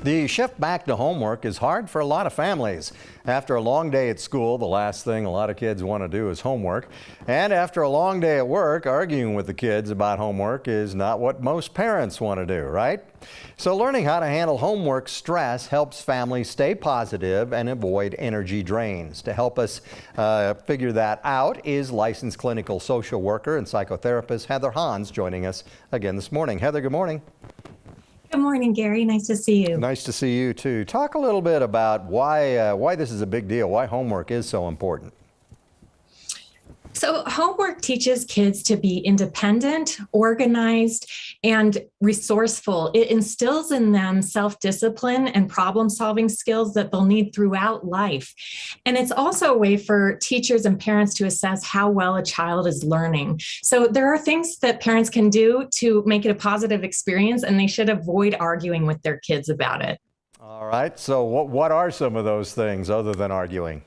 The shift back to homework is hard for a lot of families. After a long day at school, the last thing a lot of kids want to do is homework. And after a long day at work, arguing with the kids about homework is not what most parents want to do, right? So learning how to handle homework stress helps families stay positive and avoid energy drains. To help us figure that out is licensed clinical social worker and psychotherapist Heather Hans joining us again this morning. Heather, good morning. Good morning, Gary. Nice to see you. Nice to see you too. Talk a little bit about why this is a big deal, why homework is so important. So homework teaches kids to be independent, organized, and resourceful. It instills in them self-discipline and problem-solving skills that they'll need throughout life. And it's also a way for teachers and parents to assess how well a child is learning. So there are things that parents can do to make it a positive experience, and they should avoid arguing with their kids about it. All right. So what are some of those things other than arguing?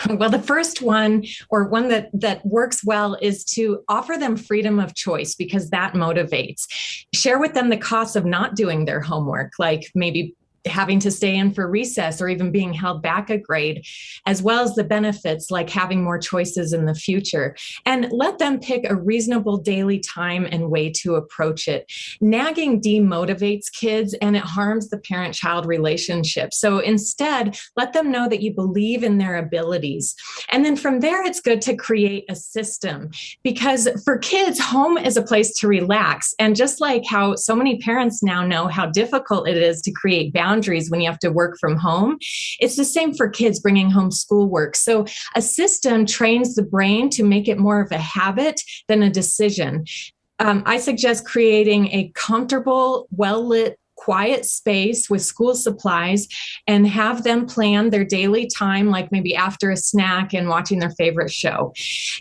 Well, the first one, or one that works well, is to offer them freedom of choice, because that motivates. Share with them the costs of not doing their homework, like maybe having to stay in for recess or even being held back a grade, as well as the benefits like having more choices in the future. And let them pick a reasonable daily time and way to approach it. Nagging demotivates kids and it harms the parent-child relationship. So instead, let them know that you believe in their abilities. And then from there, it's good to create a system, because for kids, home is a place to relax. And just like how so many parents now know how difficult it is to create boundaries when you have to work from home, it's the same for kids bringing home schoolwork. So a system trains the brain to make it more of a habit than a decision. I suggest creating a comfortable, well-lit, quiet space with school supplies and have them plan their daily time, like maybe after a snack and watching their favorite show.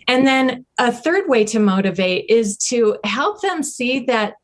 And then a third way to motivate is to help them see that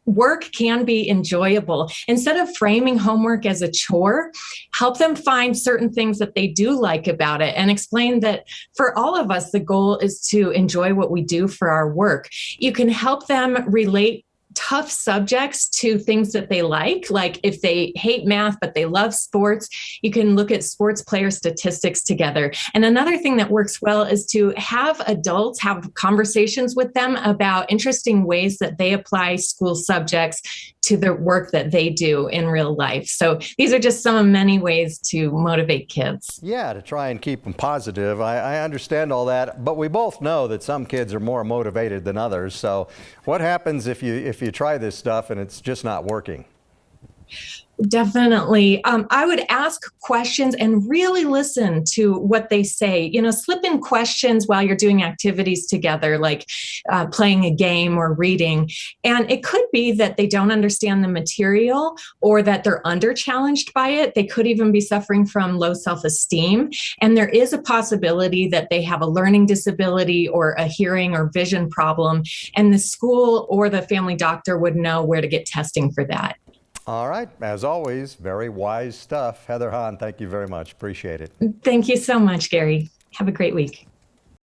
work can be enjoyable. Instead of framing homework as a chore, help them find certain things that they do like about it, and explain that for all of us, the goal is to enjoy what we do for our work. You can help them relate tough subjects to things that they like if they hate math but they love sports, you can look at sports player statistics together. And another thing that works well is to have adults have conversations with them about interesting ways that they apply school subjects to the work that they do in real life. So these are just some of many ways to motivate kids. Yeah, to try and keep them positive. I understand all that, but we both know that some kids are more motivated than others. So what happens if you try this stuff and it's just not working? Definitely. I would ask questions and really listen to what they say. Slip in questions while you're doing activities together, like playing a game or reading. And it could be that they don't understand the material or that they're under-challenged by it. They could even be suffering from low self-esteem. And there is a possibility that they have a learning disability or a hearing or vision problem. And the school or the family doctor would know where to get testing for that. All right. As always, very wise stuff. Heather Hahn, thank you very much. Appreciate it. Thank you so much, Gary. Have a great week.